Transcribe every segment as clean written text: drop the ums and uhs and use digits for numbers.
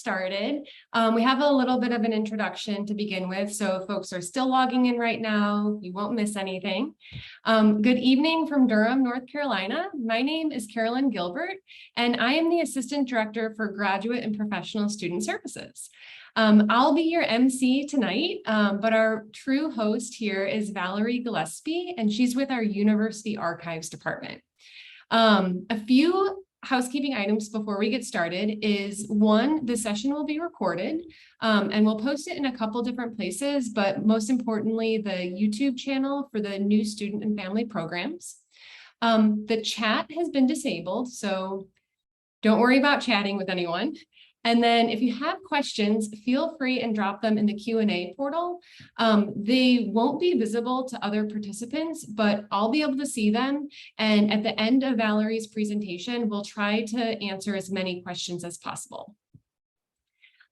started. We have a little bit of an introduction to begin with, so if folks are still logging in right now, you won't miss anything. Good evening from Durham, North Carolina. My name is Carolyn Gilbert, and I am the Assistant Director for Graduate and Professional Student Services. I'll be your MC tonight, but our true host here is Valerie Gillespie, and she's with our University Archives Department. A few housekeeping items before we get started is one, the session will be recorded and we'll post it in a couple different places, but most importantly, the YouTube channel for the new student and family programs. The chat has been disabled, so don't worry about chatting with anyone. And then if you have questions, feel free and drop them in the Q&A portal. They won't be visible to other participants, but I'll be able to see them. And at the end of Valerie's presentation, we'll try to answer as many questions as possible.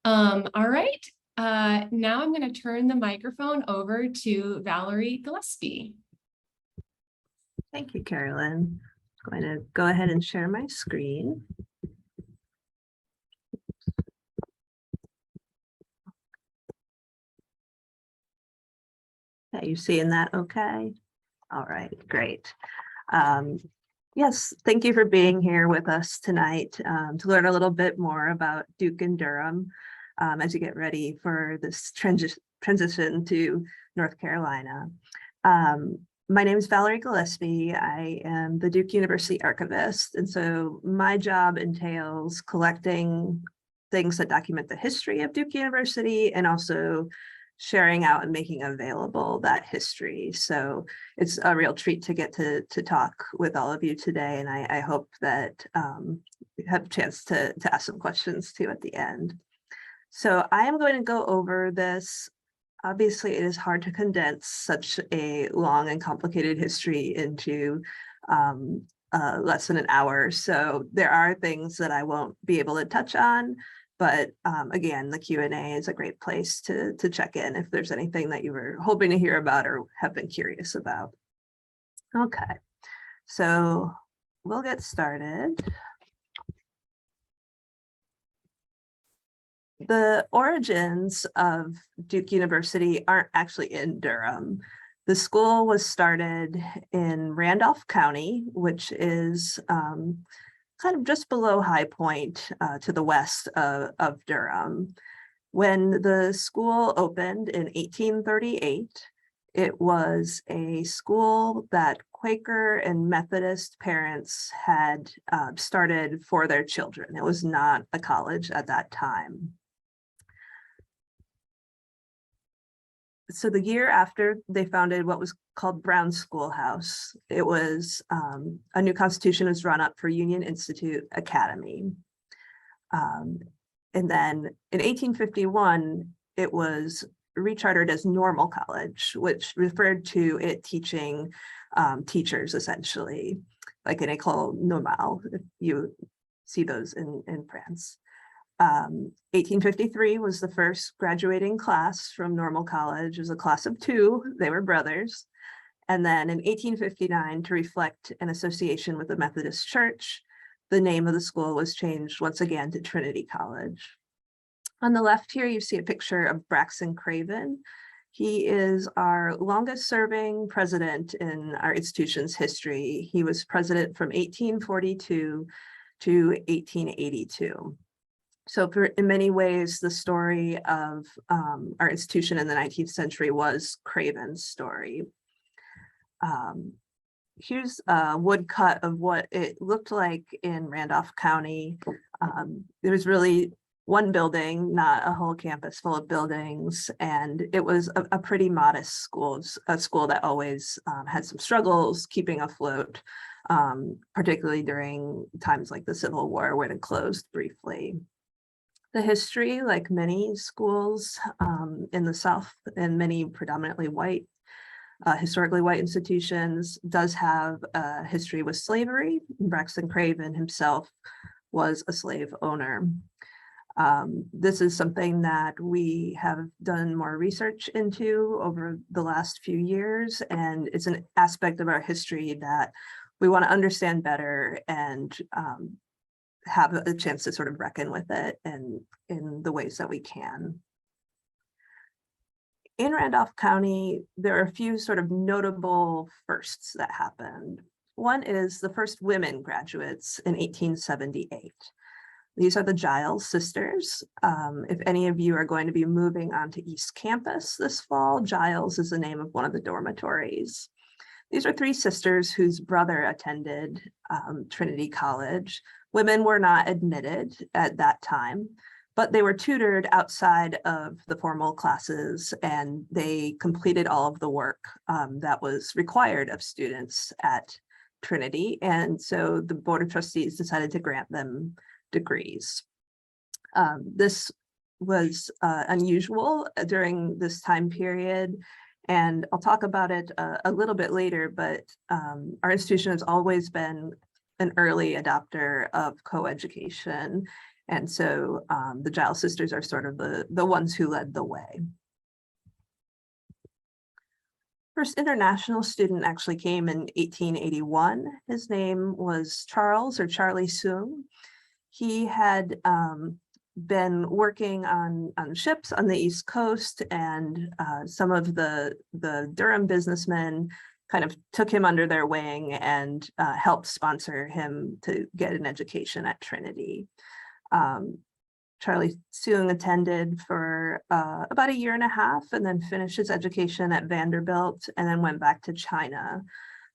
All right, now I'm going to turn the microphone over to Valerie Gillespie. Thank you, Carolyn. I'm going to go ahead and share my screen. Are you seeing that okay? All right, great. Yes, thank you for being here with us tonight to learn a little bit more about Duke and Durham as you get ready for this transition to North Carolina. My name is Valerie Gillespie. I am the Duke University archivist, and so my job entails collecting things that document the history of Duke University and also sharing out and making available that history. So it's a real treat to get to talk with all of you today. And I hope that you have a chance to ask some questions too at the end. So I am going to go over this. Obviously, it is hard to condense such a long and complicated history into less than an hour. So there are things that I won't be able to touch on. But again, the Q&A is a great place to check in if there's anything that you were hoping to hear about or have been curious about. Okay, so we'll get started. The origins of Duke University aren't actually in Durham. The school was started in Randolph County, which is kind of just below High Point to the west of Durham. When the school opened in 1838, it was a school that Quaker and Methodist parents had started for their children. It was not a college at that time. So the year after they founded what was called Brown Schoolhouse, it was a new constitution was run up for Union Institute Academy. And then in 1851, it was rechartered as Normal College, which referred to it teaching teachers essentially, like an école normale, if you see those in France. 1853 was the first graduating class from Normal College. It was a class of 2. They were brothers. And then in 1859, to reflect an association with the Methodist Church, the name of the school was changed once again to Trinity College. On the left here, you see a picture of Braxton Craven. He is our longest serving president in our institution's history. He was president from 1842 to 1882. So in many ways, the story of our institution in the 19th century was Craven's story. Here's a woodcut of what it looked like in Randolph County. There was really one building, not a whole campus full of buildings, and it was a pretty modest school, a school that always had some struggles keeping afloat, particularly during times like the Civil War when it closed briefly. The history, like many schools in the South and many predominantly white, historically white institutions, does have a history with slavery. Braxton Craven himself was a slave owner. This is something that we have done more research into over the last few years, and it's an aspect of our history that we want to understand better and have a chance to sort of reckon with it and in the ways that we can. In Randolph County, there are a few sort of notable firsts that happened. One is the first women graduates in 1878. These are the Giles sisters. If any of you are going to be moving onto East Campus this fall, Giles is the name of one of the dormitories. These are three sisters whose brother attended Trinity College. Women were not admitted at that time, but they were tutored outside of the formal classes, and they completed all of the work that was required of students at Trinity. And so the Board of Trustees decided to grant them degrees. This was unusual during this time period, and I'll talk about it a little bit later, but our institution has always been an early adopter of co-education. And so the Giles sisters are sort of the ones who led the way. First international student actually came in 1881. His name was Charles or Charlie Soong. He had been working on ships on the East Coast, and some of the Durham businessmen kind of took him under their wing and helped sponsor him to get an education at Trinity. Charlie Soong attended for about 1.5 years and then finished his education at Vanderbilt and then went back to China.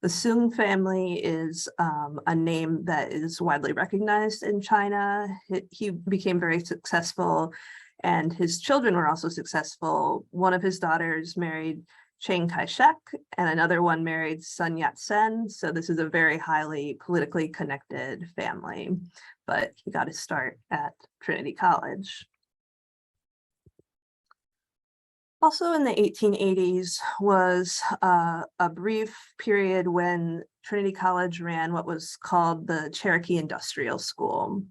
The Soong family is a name that is widely recognized in China. He became very successful, and his children were also successful. One of his daughters married Chiang Kai-shek, and another one married Sun Yat-sen. So this is a very highly politically connected family, but he got his start at Trinity College. Also in the 1880s was a brief period when Trinity College ran what was called the Cherokee Industrial School.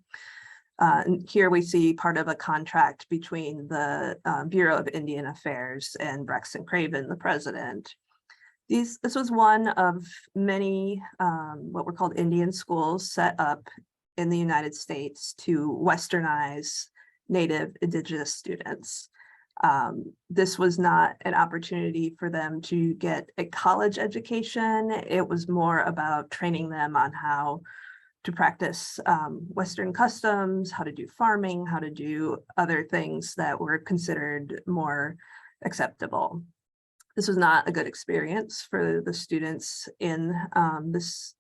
And here we see part of a contract between the Bureau of Indian Affairs and Braxton Craven, the president. This was one of many what were called Indian schools set up in the United States to Westernize Native Indigenous students. This was not an opportunity for them to get a college education. It was more about training them on how to practice Western customs, how to do farming, how to do other things that were considered more acceptable. This was not a good experience for the students in this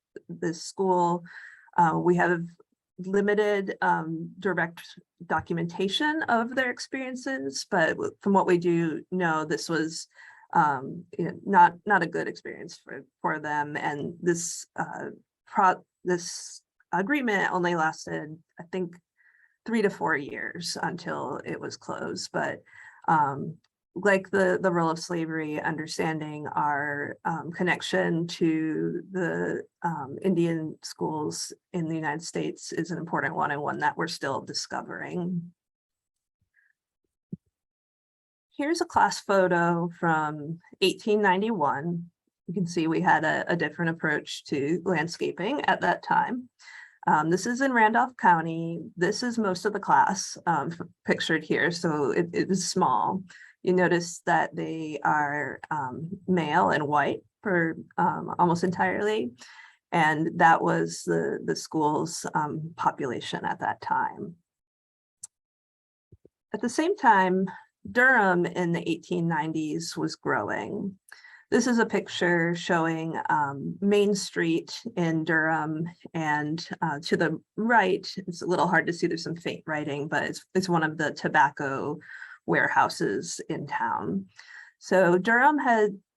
school. We have limited direct documentation of their experiences, but from what we do know, this was not a good experience for them. And this agreement only lasted, I think, 3 to 4 years until it was closed. But like the role of slavery, understanding our connection to the Indian schools in the United States is an important one, and one that we're still discovering. Here's a class photo from 1891. You can see we had a different approach to landscaping at that time. This is in Randolph County. This is most of the class pictured here, so it is small. You notice that they are male and white for almost entirely, and that was the school's population at that time. At the same time, Durham in the 1890s was growing. This is a picture showing Main Street in Durham, and to the right, it's a little hard to see, there's some faint writing, but it's one of the tobacco warehouses in town. So Durham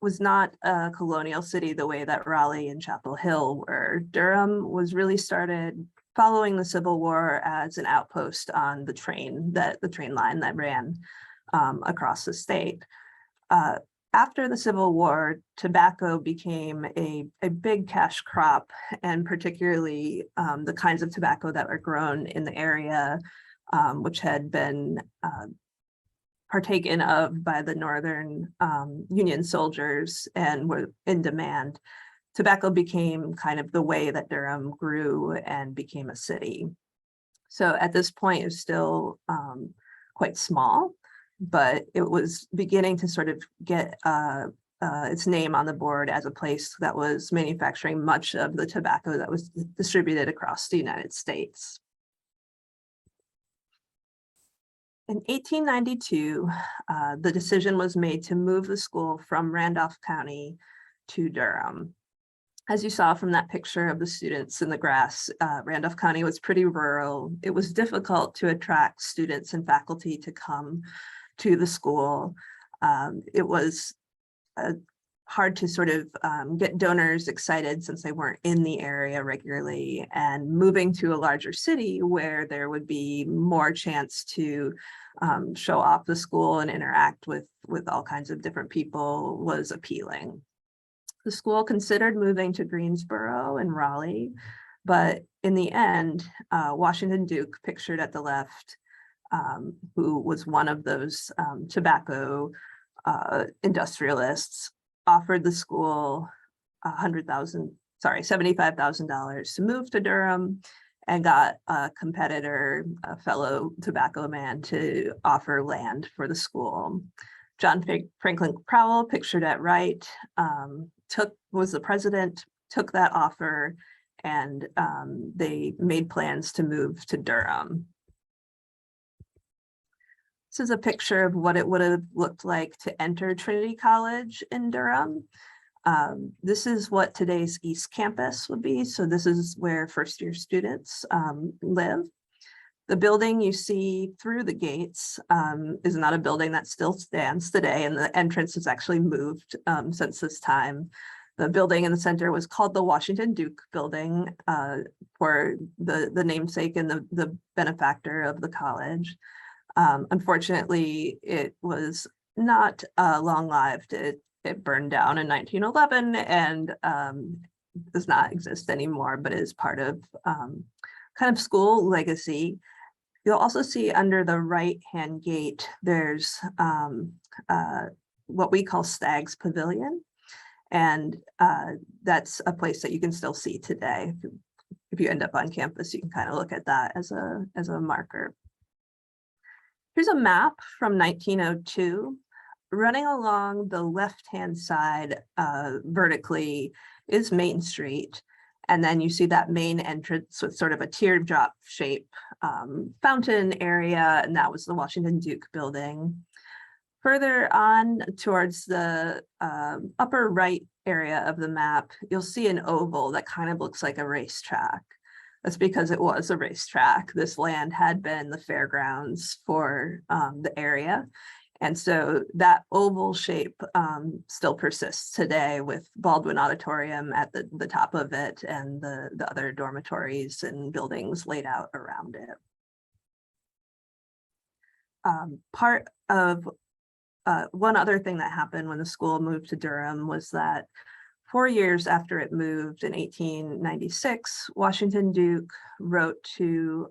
was not a colonial city the way that Raleigh and Chapel Hill were. Durham was really started following the Civil War as an outpost on the train line that ran across the state. After the Civil War, tobacco became a big cash crop, and particularly the kinds of tobacco that were grown in the area, which had been partaken of by the Northern Union soldiers and were in demand. Tobacco became kind of the way that Durham grew and became a city. So at this point, it's still quite small, but it was beginning to sort of get its name on the board as a place that was manufacturing much of the tobacco that was distributed across the United States. In 1892, the decision was made to move the school from Randolph County to Durham. As you saw from that picture of the students in the grass, Randolph County was pretty rural. It was difficult to attract students and faculty to come to the school. It was hard to sort of get donors excited since they weren't in the area regularly, and moving to a larger city where there would be more chance to show off the school and interact with all kinds of different people was appealing. The school considered moving to Greensboro and Raleigh, but in the end, Washington Duke, pictured at the left, who was one of those tobacco industrialists, offered the school $75,000 to move to Durham, and got a competitor, a fellow tobacco man, to offer land for the school. John Franklin Crowell, pictured at right, was the president, took that offer, and they made plans to move to Durham. This is a picture of what it would have looked like to enter Trinity College in Durham. This is what today's East Campus would be. So this is where first-year students live. The building you see through the gates is not a building that still stands today, and the entrance has actually moved since this time. The building in the center was called the Washington Duke Building for the namesake and the benefactor of the college. Unfortunately, it was not long-lived. It burned down in 1911 and does not exist anymore, but is part of kind of school legacy. You'll also see under the right-hand gate, there's what we call Staggs Pavilion. And that's a place that you can still see today. If you end up on campus, you can kind of look at that as a marker. Here's a map from 1902. Running along the left-hand side vertically is Main Street. And then you see that main entrance with sort of a teardrop shape fountain area, and that was the Washington Duke Building. Further on towards the upper right area of the map, you'll see an oval that kind of looks like a racetrack. That's because it was a racetrack. This land had been the fairgrounds for the area. And so that oval shape still persists today, with Baldwin Auditorium at the top of it and the other dormitories and buildings laid out around it. Part of one other thing that happened when the school moved to Durham was that 4 years after it moved in 1896, Washington Duke wrote to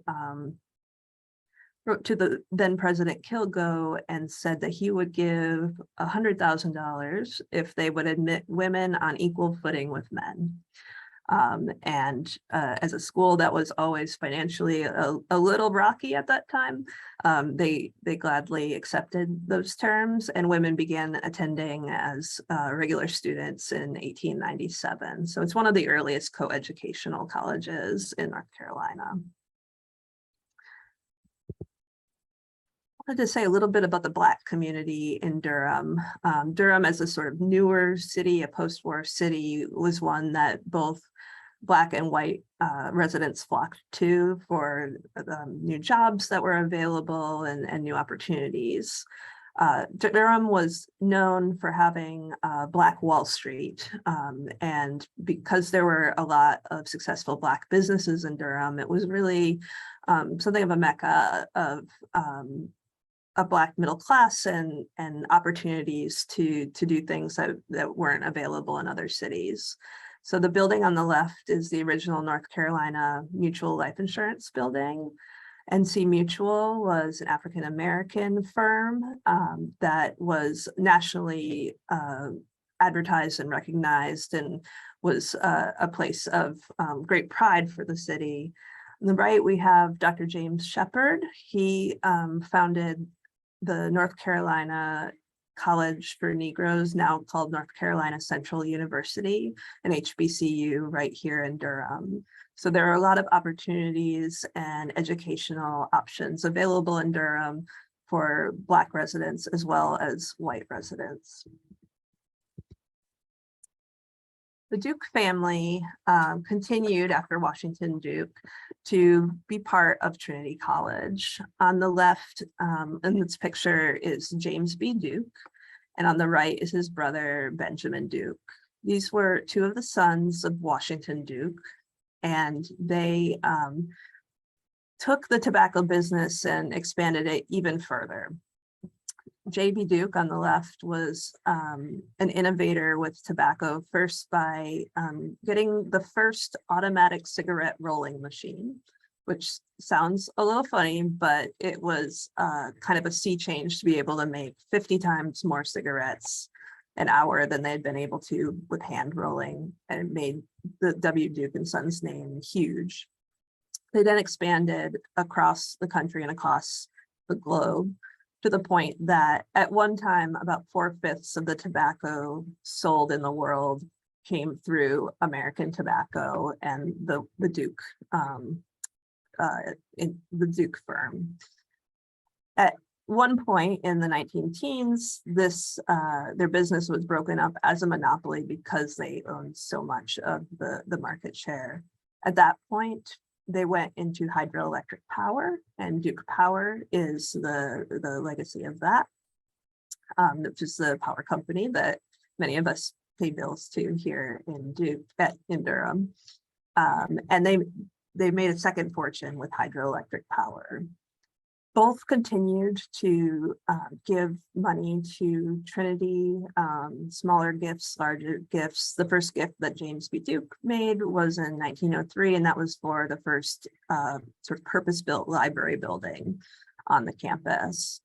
the then President Kilgo and said that he would give $100,000 if they would admit women on equal footing with men. As a school that was always financially a little rocky at that time, they gladly accepted those terms, and women began attending as regular students in 1897. So it's one of the earliest coeducational colleges in North Carolina. I wanted to say a little bit about the Black community in Durham. Durham, as a sort of newer city, a post-war city, was one that both Black and white residents flocked to for new jobs that were available and new opportunities. Durham was known for having Black Wall Street, and because there were a lot of successful Black businesses in Durham, it was really something of a mecca of a Black middle class and opportunities to do things that weren't available in other cities. So the building on the left is the original North Carolina Mutual Life Insurance building. NC Mutual was an African-American firm that was nationally advertised and recognized, and was a place of great pride for the city. On the right, we have Dr. James Shepard. He founded the North Carolina College for Negroes, now called North Carolina Central University, an HBCU right here in Durham. So there are a lot of opportunities and educational options available in Durham for Black residents as well as white residents. The Duke family continued after Washington Duke to be part of Trinity College. On the left in this picture is James B. Duke, and on the right is his brother, Benjamin Duke. These were two of the sons of Washington Duke, and they took the tobacco business and expanded it even further. J.B. Duke on the left was an innovator with tobacco, first by getting the first automatic cigarette rolling machine, which sounds a little funny, but it was kind of a sea change to be able to make 50 times more cigarettes an hour than they'd been able to with hand rolling, and it made the W. Duke and Sons name huge. They then expanded across the country and across the globe, to the point that at one time, about 4/5 of the tobacco sold in the world came through American Tobacco and the Duke the Duke firm. At one point in the 19-teens, their business was broken up as a monopoly because they owned so much of the market share. At that point, they went into hydroelectric power, and Duke Power is the legacy of that, which is the power company that many of us pay bills to here in Durham. And they made a second fortune with hydroelectric power. Both continued to give money to Trinity, smaller gifts, larger gifts. The first gift that James B. Duke made was in 1903, and that was for the first sort of purpose-built library building on the campus.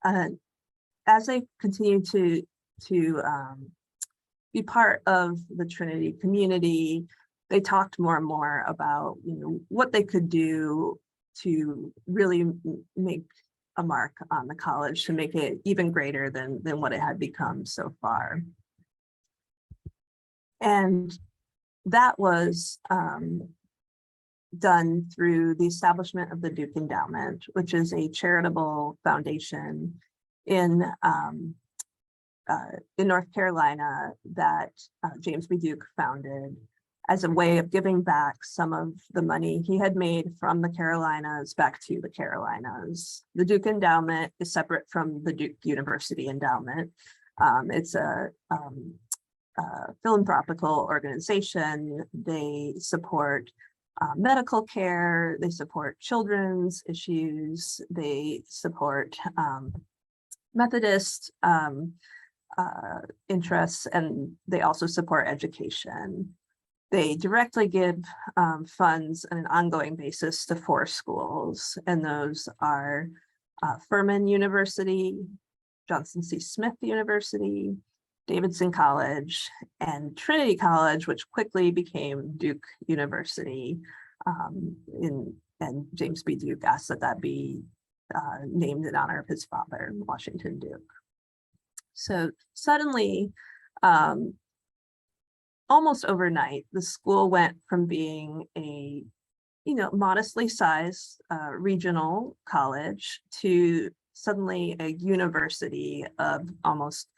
As they continued to be part of the Trinity community, they talked more and more about, what they could do to really make a mark on the college, to make it even greater than what it had become so far. And that was done through the establishment of the Duke Endowment, which is a charitable foundation in North Carolina that James B. Duke founded as a way of giving back some of the money he had made from the Carolinas back to the Carolinas. The Duke Endowment is separate from the Duke University Endowment. It's a philanthropical organization. They support medical care, they support children's issues, they support Methodist interests, and they also support education. They directly give funds on an ongoing basis to 4 schools, and those are Furman University, Johnson C. Smith University, Davidson College, and Trinity College, which quickly became Duke University. And James B. Duke asked that be named in honor of his father, Washington Duke. So suddenly, almost overnight, the school went from being a modestly sized regional college to suddenly a university of almost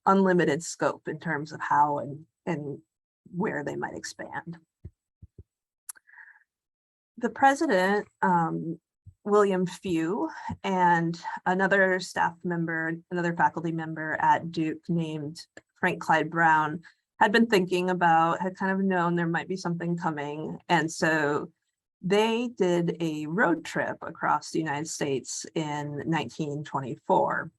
unlimited scope in terms of how and where they might expand. The president, William Few, and another staff member, another faculty member at Duke named Frank Clyde Brown, had been thinking about, had kind of known there might be something coming. And so they did a road trip across the United States in 1924.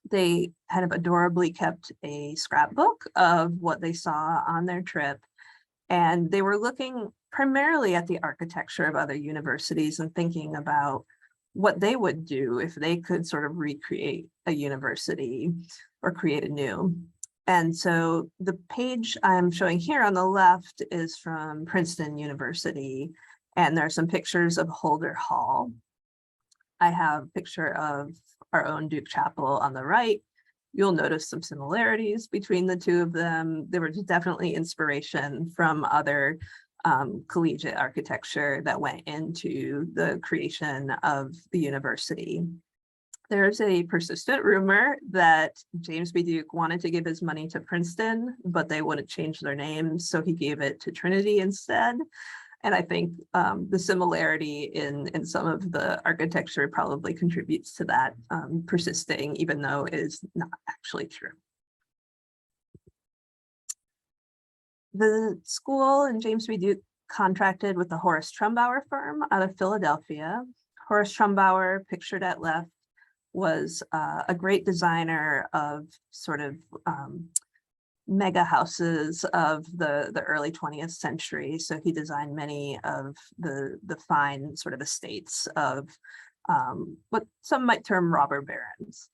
They kind of adorably kept a scrapbook of what they saw on their trip. And they were looking primarily at the architecture of other universities and thinking about what they would do if they could sort of recreate a university or create a new. And so the page I'm showing here on the left is from Princeton University. And there are some pictures of Holder Hall. I have a picture of our own Duke Chapel on the right. You'll notice some similarities between the two of them. There was definitely inspiration from other collegiate architecture that went into the creation of the university. There's a persistent rumor that James B. Duke wanted to give his money to Princeton, but they wouldn't change their name, so he gave it to Trinity instead. And I think the similarity in some of the architecture probably contributes to that persisting, even though it is not actually true. The school and James B. Duke contracted with the Horace Trumbauer firm out of Philadelphia. Horace Trumbauer, pictured at left, was a great designer of sort of mega houses of the early 20th century. So he designed many of the fine sort of estates of what some might term robber barons.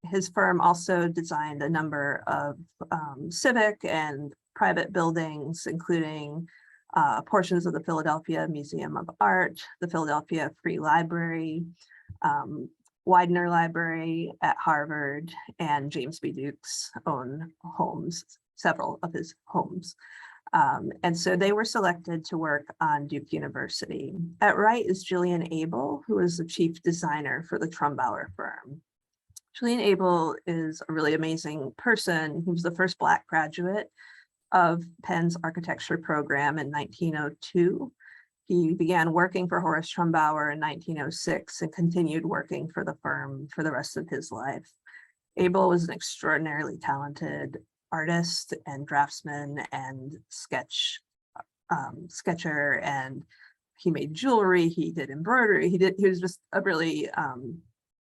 His firm also designed a number of civic and private buildings, including portions of the Philadelphia Museum of Art, the Philadelphia Free Library, Widener Library at Harvard, and James B. Duke's own homes, several of his homes. And so they were selected to work on Duke University. At right is Jillian Abel, who is the chief designer for the Trumbauer firm. Jillian Abel is a really amazing person. He was the first Black graduate of Penn's architecture program in 1902. He began working for Horace Trumbauer in 1906 and continued working for the firm for the rest of his life. Abel was an extraordinarily talented artist and draftsman and sketcher, and he made jewelry, he did embroidery, he was just a really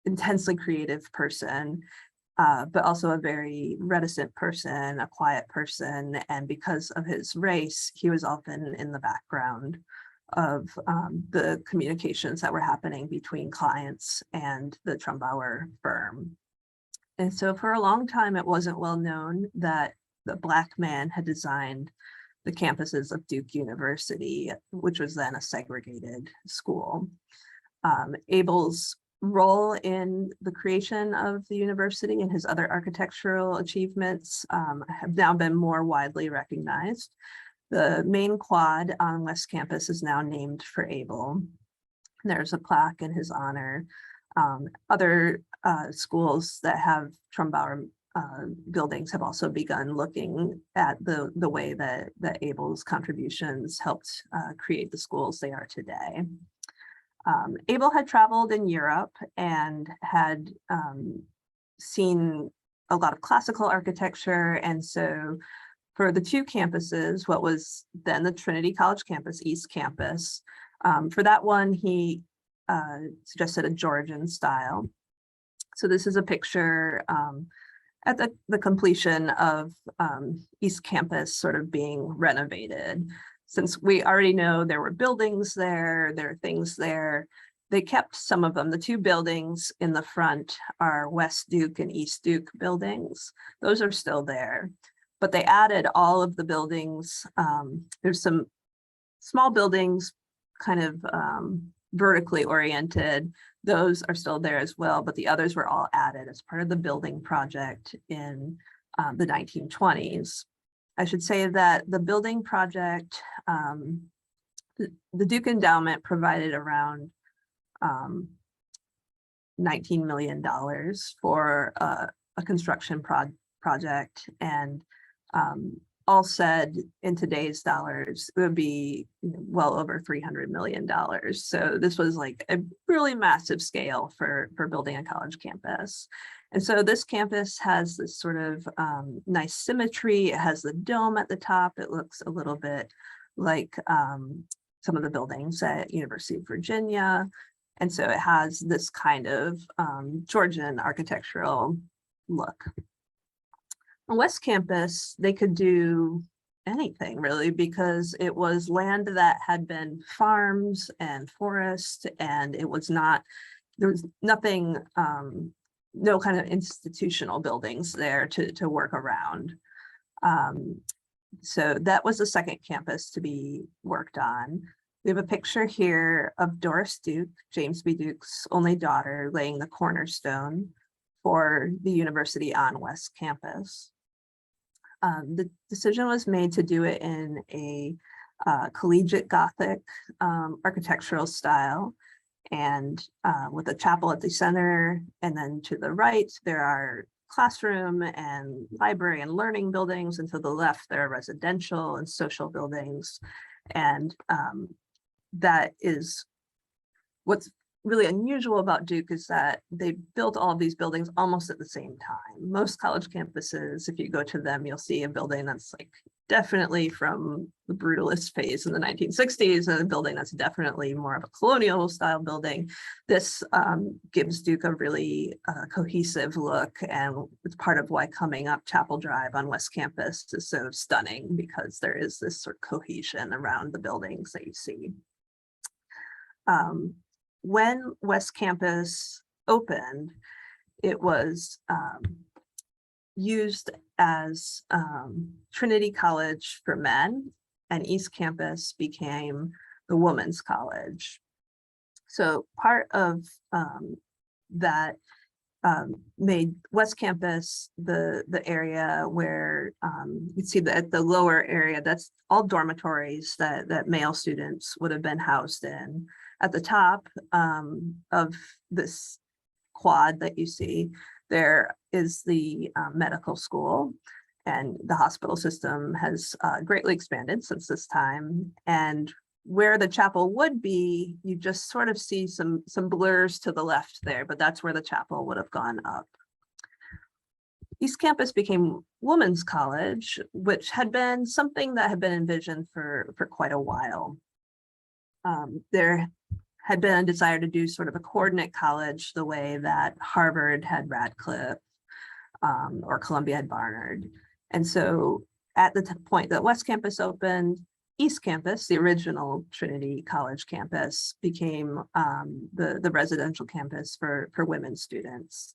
intensely creative person, but also a very reticent person, a quiet person, and because of his race, he was often in the background of the communications that were happening between clients and the Trumbauer firm. And so for a long time, it wasn't well known that the Black man had designed the campuses of Duke University, which was then a segregated school. Abel's role in the creation of the university and his other architectural achievements have now been more widely recognized. The main quad on West Campus is now named for Abel. There's a plaque in his honor. Other schools that have Trumbauer buildings have also begun looking at the way that Abel's contributions helped create the schools they are today. Abel had traveled in Europe and had seen a lot of classical architecture, and so for the two campuses, what was then the Trinity College campus, East Campus, for that one, he suggested a Georgian style. So this is a picture at the completion of East Campus sort of being renovated. Since we already know there were buildings there are things there, they kept some of them. The two buildings in the front are West Duke and East Duke buildings. Those are still there. But they added all of the buildings. There's some small buildings kind of vertically oriented. Those are still there as well, but the others were all added as part of the building project in the 1920s. I should say that the building project, the Duke Endowment provided around $19 million for a construction project, and all said in today's dollars, it would be well over $300 million. So this was like a really massive scale for building a college campus. And so this campus has this sort of nice symmetry. It has the dome at the top. It looks a little bit like some of the buildings at University of Virginia. And so it has this kind of Georgian architectural look. On West Campus, they could do anything really, because it was land that had been farms and forest, and it was not, there was nothing, no kind of institutional buildings there to work around. So that was the second campus to be worked on. We have a picture here of Doris Duke, James B. Duke's only daughter, laying the cornerstone for the University on West Campus. The decision was made to do it in a collegiate Gothic architectural style, and with a chapel at the center, and then to the right there are classroom and library and learning buildings, and to the left there are residential and social buildings. And that is what's really unusual about Duke, is that they built all of these buildings almost at the same time. Most college campuses, if you go to them, you'll see a building that's like definitely from the brutalist phase in the 1960s, and a building that's definitely more of a colonial style building. This gives Duke a really cohesive look, and it's part of why coming up Chapel Drive on West Campus is so stunning, because there is this sort of cohesion around the buildings that you see. When West Campus opened, it was used as Trinity College for men, and East Campus became the Women's College. So part of that made West Campus the area where you see that the lower area, that's all dormitories that male students would have been housed in. At the top of this quad that you see, there is the medical school, and the hospital system has greatly expanded since this time. And where the chapel would be, you just sort of see some blurs to the left there, but that's where the chapel would have gone up. East Campus became Women's College, which had been something that had been envisioned for quite a while. There had been a desire to do sort of a coordinate college the way that Harvard had Radcliffe or Columbia had Barnard. And so at the point that West Campus opened, East Campus, the original Trinity College campus, became the residential campus for women students.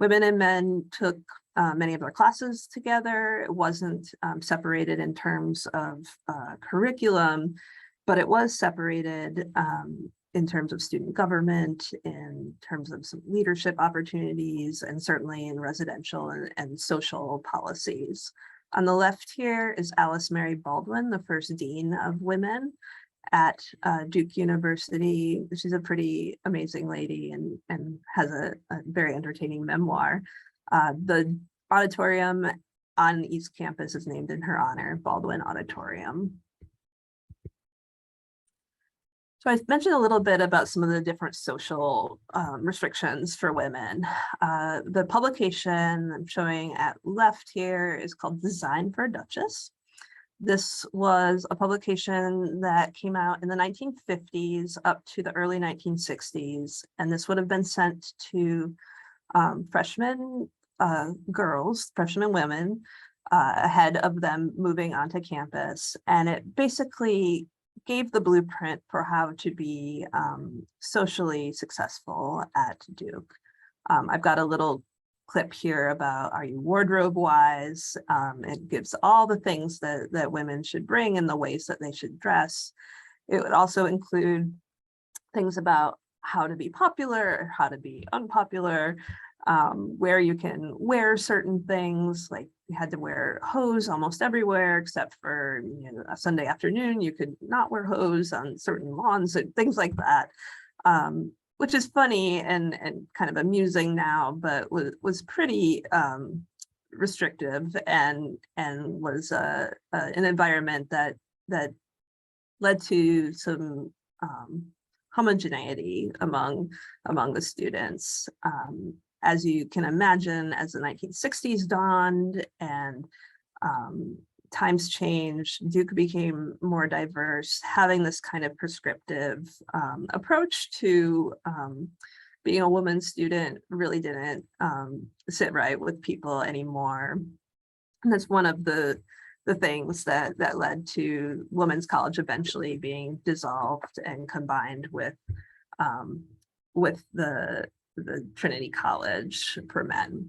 Women and men took many of their classes together. It wasn't separated in terms of curriculum, but it was separated in terms of student government, in terms of some leadership opportunities, and certainly in residential and social policies. On the left here is Alice Mary Baldwin, the first dean of women at Duke University. She's a pretty amazing lady and has a very entertaining memoir. The auditorium on East Campus is named in her honor, Baldwin Auditorium. So I mentioned a little bit about some of the different social restrictions for women. The publication I'm showing at left here is called Design for a Duchess. This was a publication that came out in the 1950s up to the early 1960s, and this would have been sent to freshman girls, freshman women, ahead of them moving onto campus. And it basically gave the blueprint for how to be socially successful at Duke. I've got a little clip here about, are you wardrobe wise? It gives all the things that women should bring and the ways that they should dress. It would also include things about how to be popular, how to be unpopular, where you can wear certain things, like you had to wear hose almost everywhere except for a Sunday afternoon. You could not wear hose on certain lawns and things like that, which is funny and kind of amusing now, but was pretty restrictive and was an environment that led to some homogeneity among the students. As you can imagine, as the 1960s dawned and times changed, Duke became more diverse, having this kind of prescriptive approach to being a woman student really didn't sit right with people anymore. And that's one of the things that led to Women's College eventually being dissolved and combined with the Trinity College for men.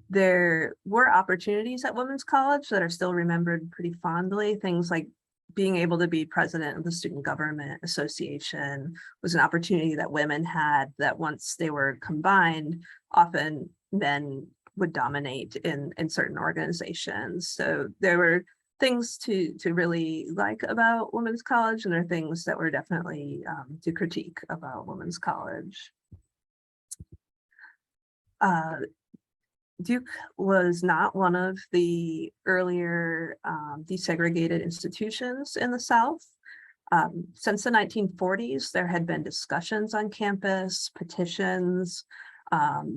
There were opportunities at Women's College that are still remembered pretty fondly, things like being able to be president of the Student Government Association was an opportunity that women had, that once they were combined, often men would dominate in certain organizations. So there were things to really like about women's college, and there are things that were definitely to critique about women's college. Duke was not one of the earlier desegregated institutions in the South. Since the 1940s, there had been discussions on campus, petitions,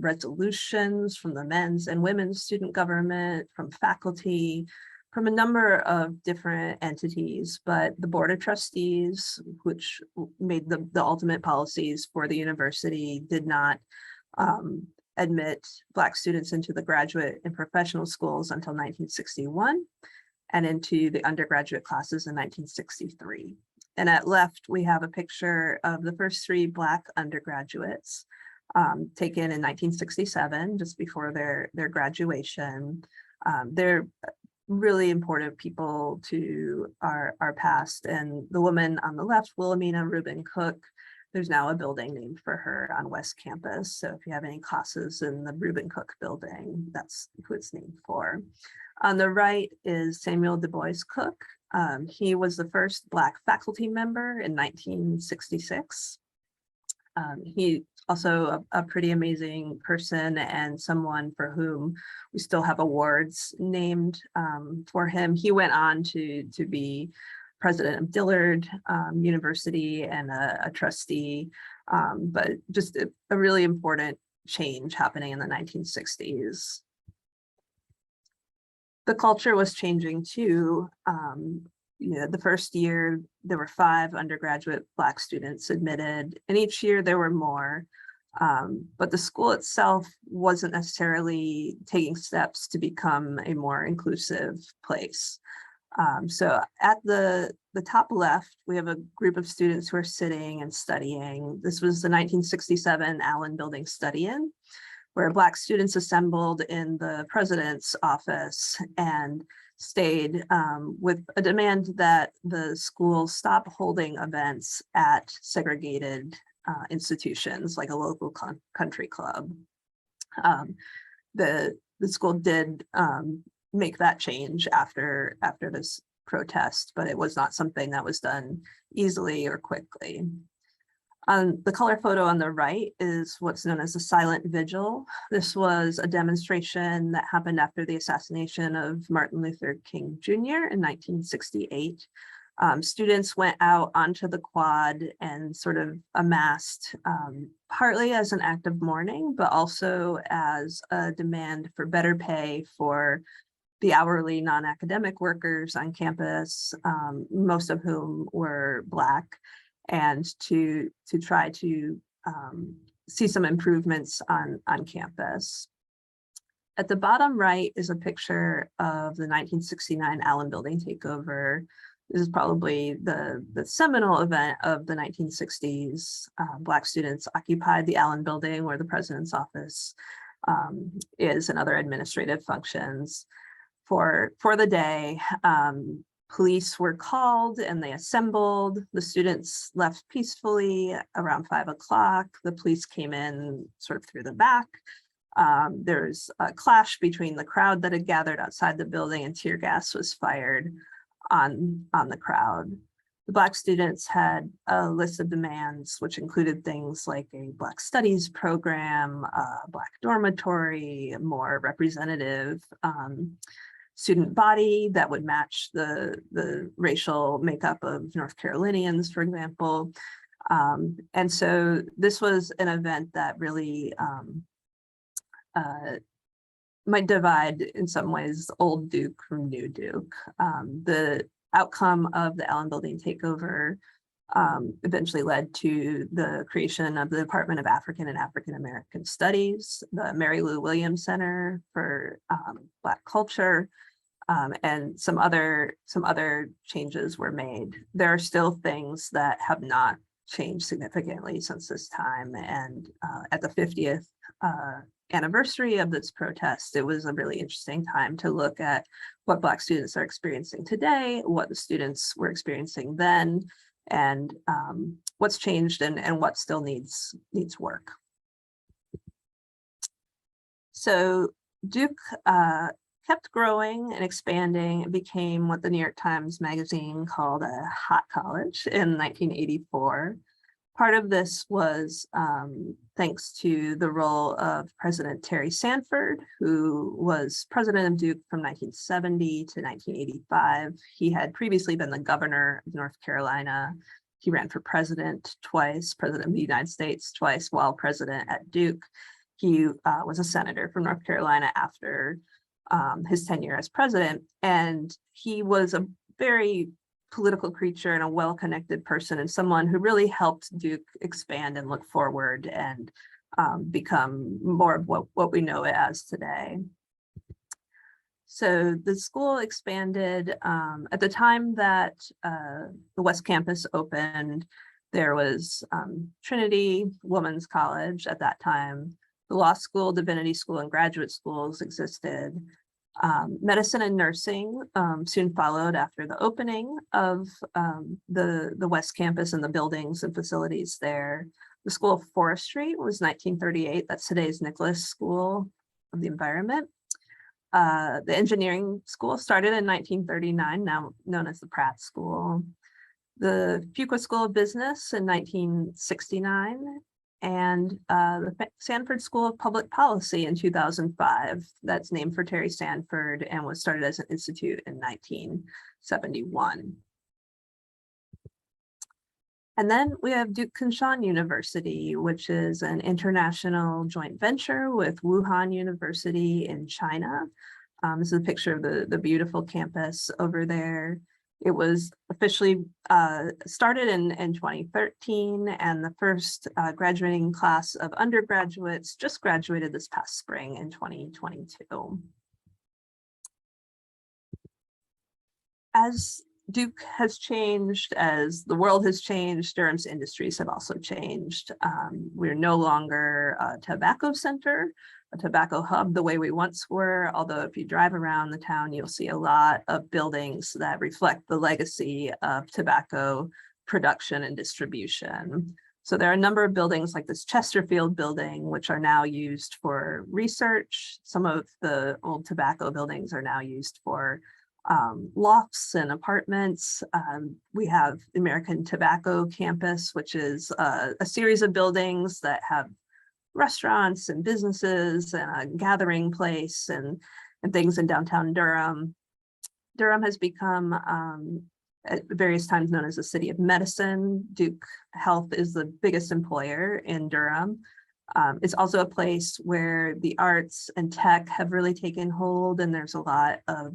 resolutions from the men's and women's student government, from faculty, from a number of different entities, but the Board of Trustees, which made the ultimate policies for the university, did not admit Black students into the graduate and professional schools until 1961, and into the undergraduate classes in 1963. And at left, we have a picture of the first 3 Black undergraduates taken in 1967, just before their graduation. They're really important people to our past. And the woman on the left, Wilhelmina Rubin Cook, there's now a building named for her on West Campus. So if you have any classes in the Rubin Cook building, that's who it's named for. On the right is Samuel Du Bois Cook. He was the first Black faculty member in 1966. He also a pretty amazing person, and someone for whom we still have awards named for him. He went on to be president of Dillard University and a trustee, but just a really important change happening in the 1960s. The culture was changing too. The first year, there were 5 undergraduate Black students admitted, and each year there were more. But the school itself wasn't necessarily taking steps to become a more inclusive place. So at the top left, we have a group of students who are sitting and studying. This was the 1967 Allen Building Study-In, where Black students assembled in the president's office and stayed with a demand that the school stop holding events at segregated institutions like a local country club. The school did make that change after this protest, but it was not something that was done easily or quickly. The color photo on the right is what's known as a silent vigil. This was a demonstration that happened after the assassination of Martin Luther King Jr. in 1968. Students went out onto the quad and sort of amassed, partly as an act of mourning, but also as a demand for better pay for the hourly non-academic workers on campus, most of whom were Black, and to try to see some improvements on campus. At the bottom right is a picture of the 1969 Allen Building takeover. This is probably the seminal event of the 1960s. Black students occupied the Allen Building, where the president's office is, and other administrative functions for the day. Police were called and they assembled. The students left peacefully around 5 o'clock. The police came in sort of through the back. There's a clash between the crowd that had gathered outside the building, and tear gas was fired on the crowd. The Black students had a list of demands, which included things like a Black Studies program, a Black dormitory, a more representative student body that would match the racial makeup of North Carolinians, for example. And so this was an event that really might divide, in some ways, old Duke from new Duke. The outcome of the Allen Building takeover eventually led to the creation of the Department of African and African American Studies, the Mary Lou Williams Center for Black Culture, and some other changes were made. There are still things that have not changed significantly since this time. And at the 50th anniversary of this protest, it was a really interesting time to look at what Black students are experiencing today, what the students were experiencing then, and what's changed and what still needs work. So Duke kept growing and expanding. It became what the New York Times Magazine called a hot college in 1984. Part of this was thanks to the role of President Terry Sanford, who was president of Duke from 1970 to 1985. He had previously been the governor of North Carolina. He ran for president twice, president of the United States twice while president at Duke. He was a senator from North Carolina after his tenure as president, and he was a very political creature and a well-connected person, and someone who really helped Duke expand and look forward and become more of what we know it as today. So the school expanded. At the time that the West Campus opened, there was Trinity Women's College at that time. The law school, divinity school, and graduate schools existed. Medicine and nursing soon followed after the opening of the West Campus and the buildings and facilities there. The School of Forestry was 1938. That's today's Nicholas School of the Environment. The engineering school started in 1939, now known as the Pratt School. The Fuqua School of Business in 1969. And the Sanford School of Public Policy in 2005. That's named for Terry Sanford and was started as an institute in 1971. And then we have Duke Kunshan University, which is an international joint venture with Wuhan University in China. This is a picture of the beautiful campus over there. It was officially started in 2013, and the first graduating class of undergraduates just graduated this past spring in 2022. As Duke has changed, as the world has changed, Durham's industries have also changed. We're no longer a tobacco center, a tobacco hub the way we once were, although if you drive around the town, you'll see a lot of buildings that reflect the legacy of tobacco production and distribution. So there are a number of buildings like this Chesterfield building, which are now used for research. Some of the old tobacco buildings are now used for lofts and apartments. We have the American Tobacco Campus, which is a series of buildings that have restaurants and businesses and a gathering place and things in downtown Durham. Durham has become at various times known as the city of medicine. Duke Health is the biggest employer in Durham. It's also a place where the arts and tech have really taken hold, and there's a lot of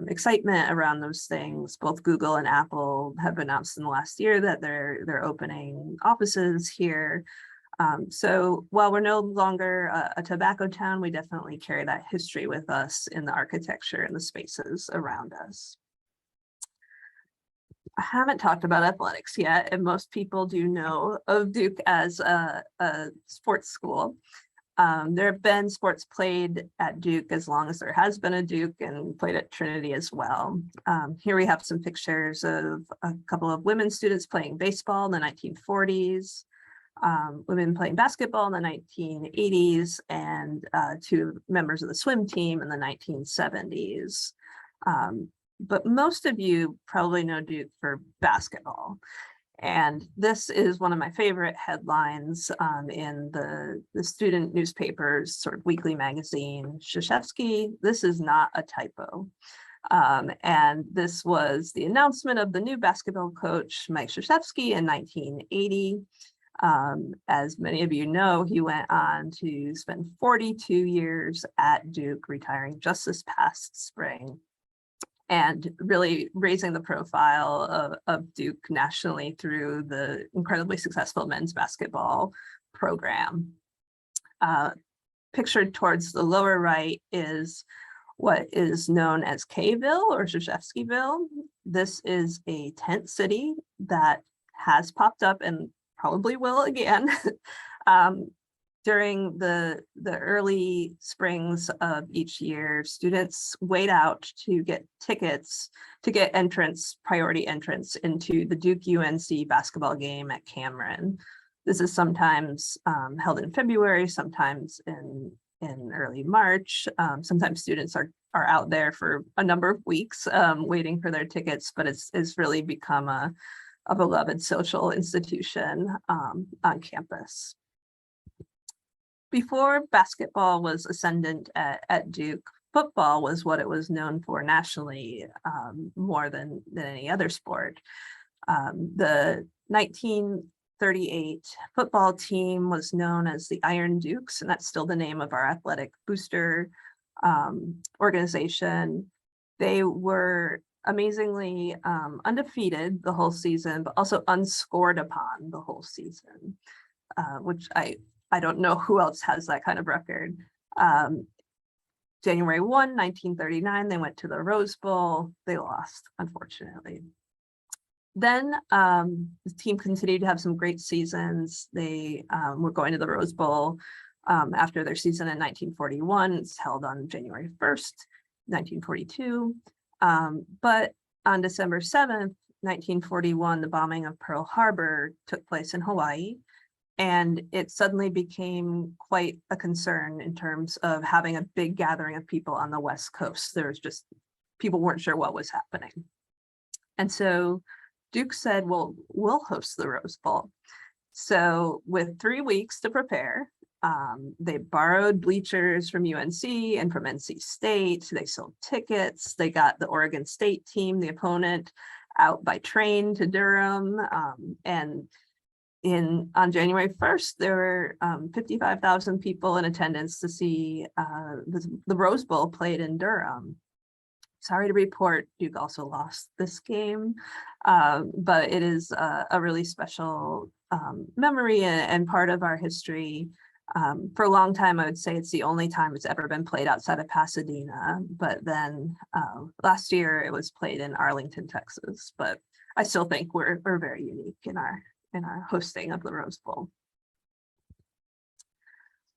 excitement around those things. Both Google and Apple have announced in the last year that they're opening offices here. So while we're no longer a tobacco town, we definitely carry that history with us in the architecture and the spaces around us. I haven't talked about athletics yet, and most people do know of Duke as a sports school. There have been sports played at Duke as long as there has been a Duke, and played at Trinity as well. Here we have some pictures of a couple of women students playing baseball in the 1940s. Women playing basketball in the 1980s, and two members of the swim team in the 1970s. But most of you probably know Duke for basketball. And this is one of my favorite headlines in the student newspaper's sort of weekly magazine, Krzyzewski. This is not a typo. And this was the announcement of the new basketball coach, Mike Krzyzewski, in 1980. As many of you know, he went on to spend 42 years at Duke, retiring just this past spring, and really raising the profile of Duke nationally through the incredibly successful men's basketball program. Pictured towards the lower right is what is known as K-ville or Krzyzewskiville. This is a tent city that has popped up and probably will again. During the early springs of each year, students wait out to get tickets to get priority entrance into the Duke UNC basketball game at Cameron. This is sometimes held in February, sometimes in early March. Sometimes students are out there for a number of weeks waiting for their tickets, but it's really become a beloved social institution on campus. Before basketball was ascendant at Duke, football was what it was known for nationally, more than any other sport. The 1938 football team was known as the Iron Dukes, and that's still the name of our athletic booster organization. They were amazingly undefeated the whole season, but also unscored upon the whole season, which I don't know who else has that kind of record. January 1, 1939, they went to the Rose Bowl. They lost, unfortunately. Then the team continued to have some great seasons. They were going to the Rose Bowl after their season in 1941. It's held on January 1st, 1942. But on December 7th, 1941, the bombing of Pearl Harbor took place in Hawaii. And it suddenly became quite a concern in terms of having a big gathering of people on the West Coast. There was just, people weren't sure what was happening. And so Duke said, well, we'll host the Rose Bowl. So with 3 weeks to prepare, they borrowed bleachers from UNC and from NC State. They sold tickets. They got the Oregon State team, the opponent, out by train to Durham. And on January 1st, there were 55,000 people in attendance to see the Rose Bowl played in Durham. Sorry to report, Duke also lost this game, but it is a really special memory and part of our history. For a long time, I would say it's the only time it's ever been played outside of Pasadena, but then last year it was played in Arlington, Texas. But I still think we're very unique in our hosting of the Rose Bowl.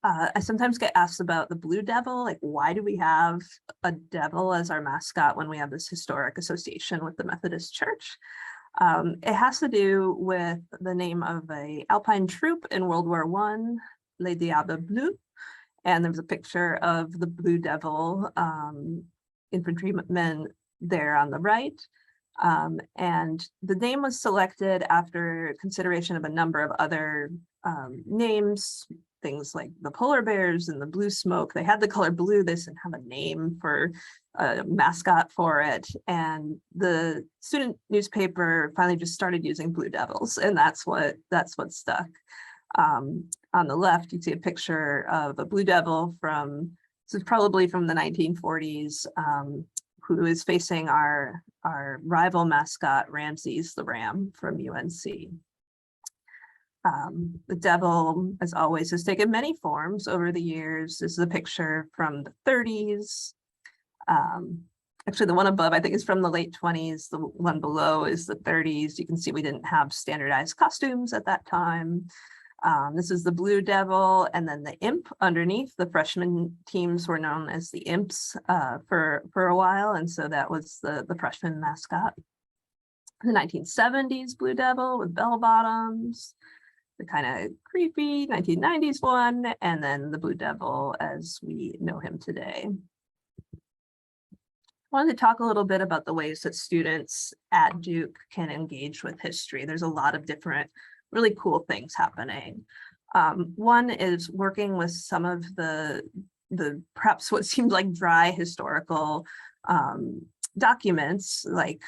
I sometimes get asked about the Blue Devil, like why do we have a devil as our mascot when we have this historic association with the Methodist Church? It has to do with the name of a Alpine troop in World War I, Les Diables Bleus, and there's a picture of the Blue Devil infantrymen there on the right. And the name was selected after consideration of a number of other names, things like the polar bears and the blue smoke. They had the color blue. They didn't have a name for a mascot for it. And the student newspaper finally just started using Blue Devils, and that's what stuck. On the left, you see a picture of a Blue Devil this is probably from the 1940s, who is facing our rival mascot, Ramses the Ram from UNC. The devil, as always, has taken many forms over the years. This is a picture from the 30s. Actually, the one above, I think, is from the late 20s. The one below is the 30s. You can see we didn't have standardized costumes at that time. This is the Blue Devil, and then the imp underneath. The freshman teams were known as the imps for a while, and so that was the freshman mascot. The 1970s Blue Devil with bell bottoms, the kind of creepy 1990s one, and then the Blue Devil as we know him today. I wanted to talk a little bit about the ways that students at Duke can engage with history. There's a lot of different really cool things happening. One is working with some of the perhaps what seemed like dry historical documents, like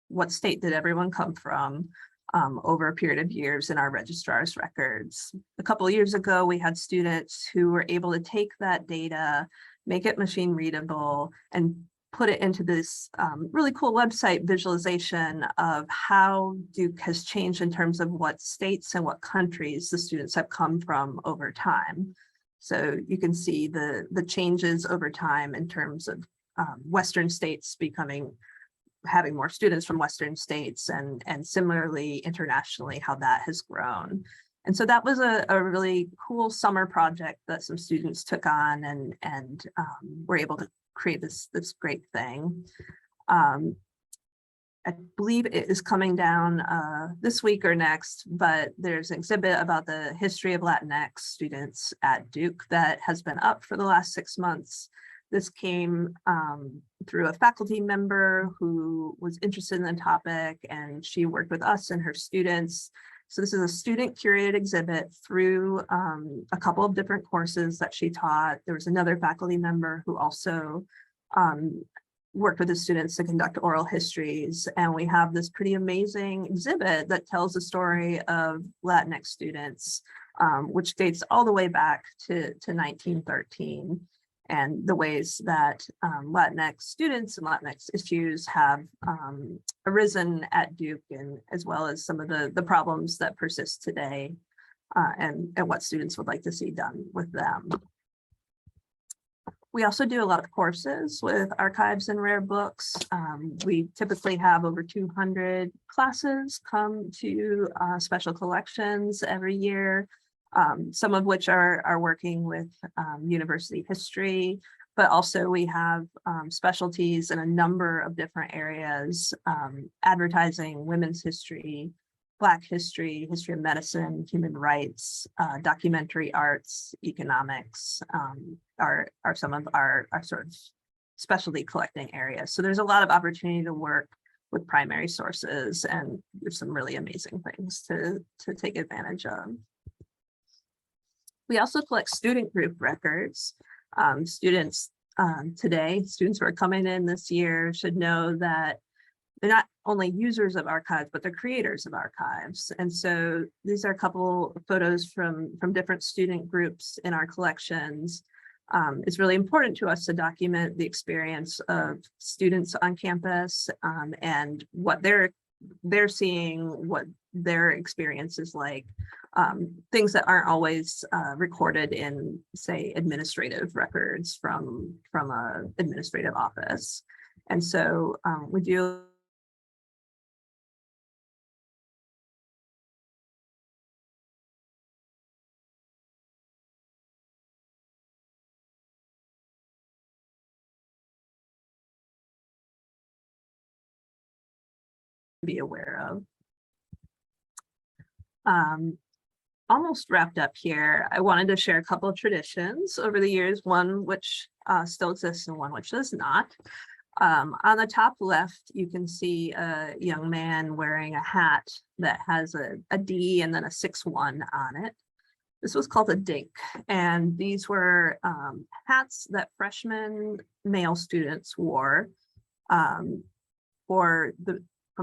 what state did everyone come from over a period of years in our registrar's records. A couple of years ago, we had students who were able to take that data, make it machine readable, and put it into this really cool website visualization of how Duke has changed in terms of what states and what countries the students have come from over time. So you can see the changes over time in terms of Western states becoming having more students from Western states, and similarly internationally, how that has grown. And so that was a really cool summer project that some students took on, and were able to create this great thing. I believe it is coming down this week or next, but there's an exhibit about the history of Latinx students at Duke that has been up for the last 6 months. This came through a faculty member who was interested in the topic, and she worked with us and her students. So this is a student curated exhibit through a couple of different courses that she taught. There was another faculty member who also worked with the students to conduct oral histories. And we have this pretty amazing exhibit that tells the story of Latinx students, which dates all the way back to 1913. And the ways that Latinx students and Latinx issues have arisen at Duke, and as well as some of the problems that persist today, and what students would like to see done with them. We also do a lot of courses with archives and rare books. We typically have over 200 classes come to special collections every year. Some of which are working with university history, but also we have specialties in a number of different areas: advertising, women's history, Black history, history of medicine, human rights, documentary arts, economics, are some of our sort of specialty collecting areas. So there's a lot of opportunity to work with primary sources, and there's some really amazing things to take advantage of. We also collect student group records. Students who are coming in this year should know that they're not only users of archives, but they're creators of archives. And so these are a couple of photos from different student groups in our collections. It's really important to us to document the experience of students on campus, and what they're seeing, what their experience is like. Things that aren't always recorded in, say, administrative records from an administrative office. And so we do be aware of. Almost wrapped up here. I wanted to share a couple of traditions over the years, one which still exists and one which does not. On the top left, you can see a young man wearing a hat that has a D and then a 6-1 on it. This was called a dink, and these were hats that freshman male students wore from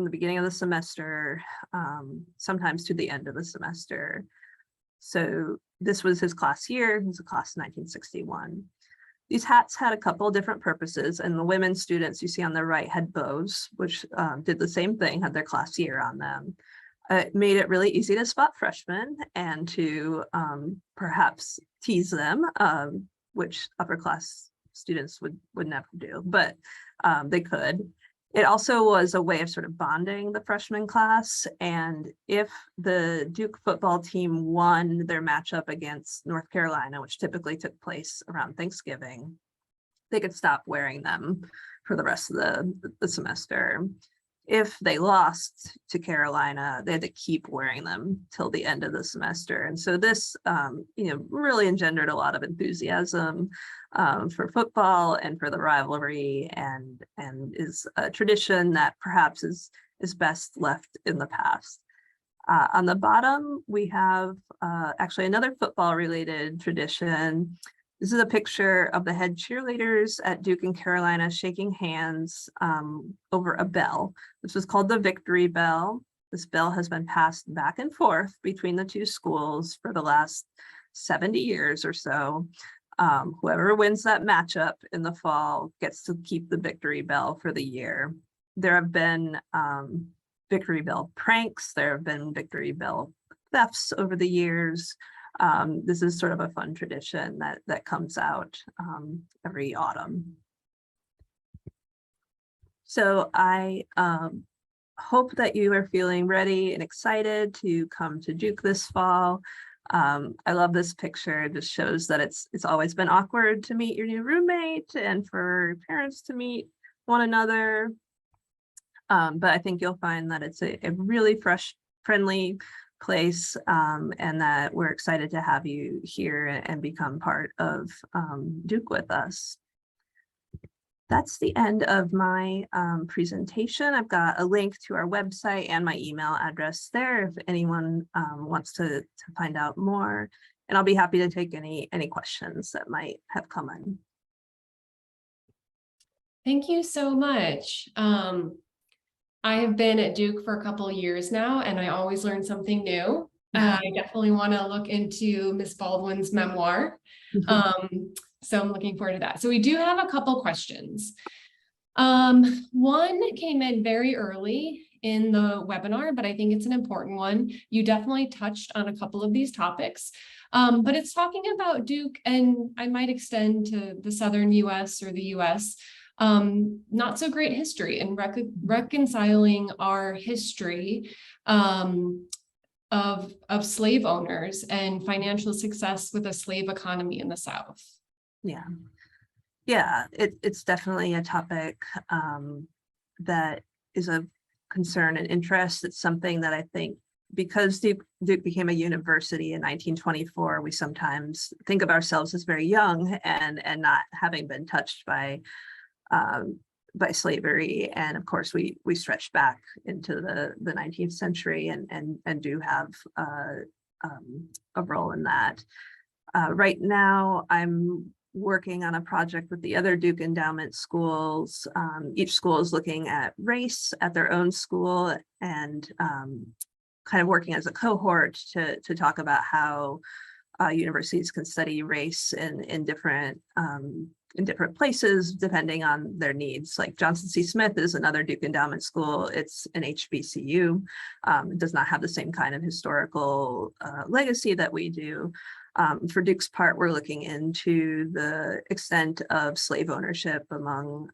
the beginning of the semester, sometimes to the end of the semester. So this was his class year. He was a class 1961. These hats had a couple of different purposes, and the women students you see on the right had bows, which did the same thing, had their class year on them. It made it really easy to spot freshmen and to perhaps tease them, which upper class students would never do, but they could. It also was a way of sort of bonding the freshman class. And if the Duke football team won their matchup against North Carolina, which typically took place around Thanksgiving, they could stop wearing them for the rest of the semester. If they lost to Carolina, they had to keep wearing them till the end of the semester. And so this, really engendered a lot of enthusiasm for football and for the rivalry, and is a tradition that perhaps is best left in the past. On the bottom, we have actually another football related tradition. This is a picture of the head cheerleaders at Duke and Carolina shaking hands over a bell. This was called the Victory Bell. This bell has been passed back and forth between the two schools for the last 70 years or so. Whoever wins that matchup in the fall gets to keep the Victory Bell for the year. There have been Victory Bell pranks. There have been Victory Bell thefts over the years. This is sort of a fun tradition that comes out every autumn. So I hope that you are feeling ready and excited to come to Duke this fall. I love this picture. It just shows that it's always been awkward to meet your new roommate and for parents to meet one another. But I think you'll find that it's a really fresh, friendly place, and that we're excited to have you here and become part of Duke with us. That's the end of my presentation. I've got a link to our website and my email address there if anyone wants to find out more. And I'll be happy to take any questions that might have come in. Thank you so much. I have been at Duke for a couple of years now, and I always learn something new. I definitely want to look into Miss Baldwin's memoir. So I'm looking forward to that. So we do have a couple questions. One came in very early in the webinar, but I think it's an important one. You definitely touched on a couple of these topics, but it's talking about Duke, and I might extend to the Southern US or the US. Not so great history and reconciling our history of slave owners and financial success with a slave economy in the South. Yeah, it's definitely a topic that is of concern and interest. It's something that I think, because Duke became a university in 1924, we sometimes think of ourselves as very young and not having been touched by slavery. And of course, we stretch back into the 19th century and do have a role in that. Right now, I'm working on a project with the other Duke Endowment schools. Each school is looking at race at their own school and kind of working as a cohort to talk about how universities can study race in different places depending on their needs. Like Johnson C. Smith is another Duke Endowment school. It's an HBCU. It does not have the same kind of historical legacy that we do. For Duke's part, we're looking into the extent of slave ownership among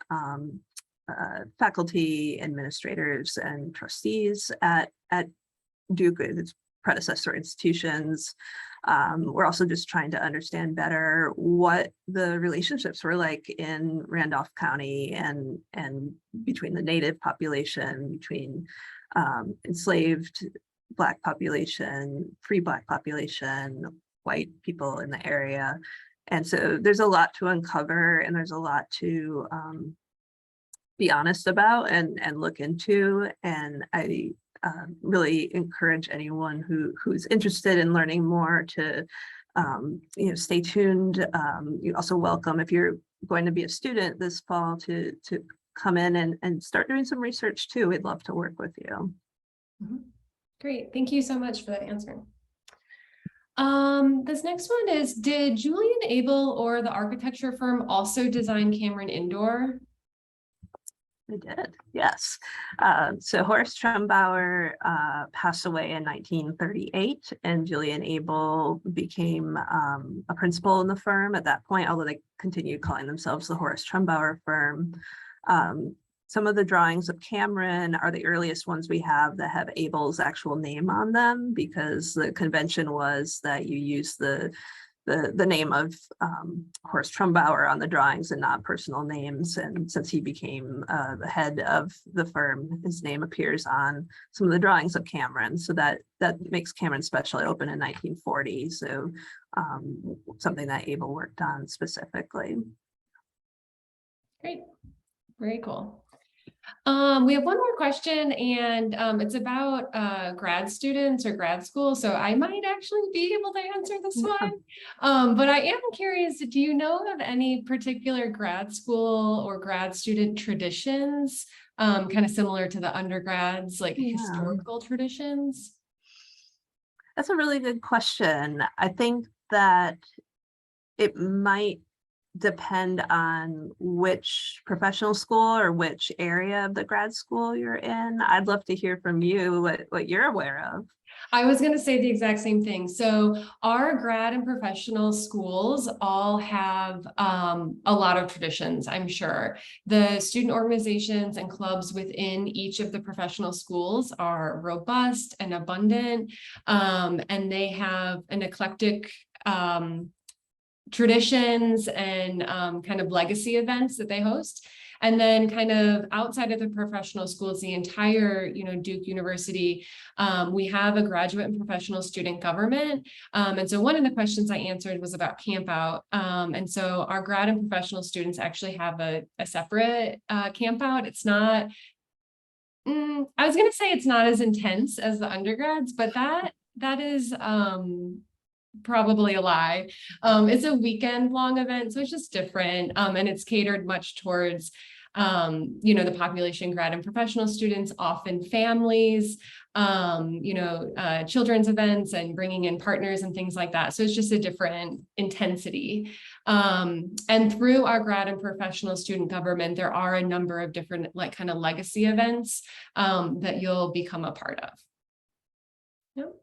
faculty, administrators, and trustees at Duke, its predecessor institutions. We're also just trying to understand better what the relationships were like in Randolph County and between the Native population, between enslaved Black population, free Black population, white people in the area. And so there's a lot to uncover, and there's a lot to be honest about and look into. And I really encourage anyone who's interested in learning more to stay tuned. You also welcome, if you're going to be a student this fall, to come in and start doing some research too. We'd love to work with you. Great, thank you so much for that answer. This next one is, did Julian Abel or the architecture firm also design Cameron Indoor? They did, yes. So Horace Trumbauer passed away in 1938, and Julian Abel became a principal in the firm at that point, although they continued calling themselves the Horace Trumbauer firm. Some of the drawings of Cameron are the earliest ones we have that have Abel's actual name on them, because the convention was that you use the name of Horace Trumbauer on the drawings and not personal names. And since he became the head of the firm, his name appears on some of the drawings of Cameron. So that makes Cameron special. It opened in 1940. So something that Abel worked on specifically. Great, very cool. We have one more question, and it's about grad students or grad school. So I might actually be able to answer this one. But I am curious, do you know of any particular grad school or grad student traditions, kind of similar to the undergrads, like historical traditions? That's a really good question. I think that it might depend on which professional school or which area of the grad school you're in. I'd love to hear from you what you're aware of. I was going to say the exact same thing. So our grad and professional schools all have a lot of traditions, I'm sure. The student organizations and clubs within each of the professional schools are robust and abundant, and they have an eclectic traditions and kind of legacy events that they host. And then kind of outside of the professional schools, the entire, Duke University, we have a graduate and professional student government. And so one of the questions I answered was about camp out. And so our grad and professional students actually have a separate camp out. It's not, I was going to say it's not as intense as the undergrads, but that is probably a lie. It's a weekend long event, so it's just different. And it's catered much towards, the population, grad and professional students, often families, children's events and bringing in partners and things like that. So it's just a different intensity. And through our grad and professional student government, there are a number of different kind of legacy events that you'll become a part of. Yep.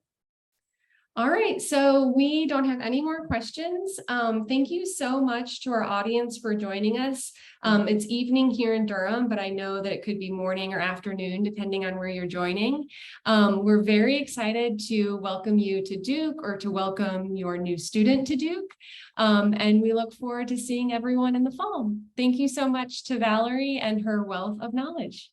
All right, so we don't have any more questions. Thank you so much to our audience for joining us. It's evening here in Durham, but I know that it could be morning or afternoon, depending on where you're joining. We're very excited to welcome you to Duke or to welcome your new student to Duke. And we look forward to seeing everyone in the fall. Thank you so much to Valerie and her wealth of knowledge.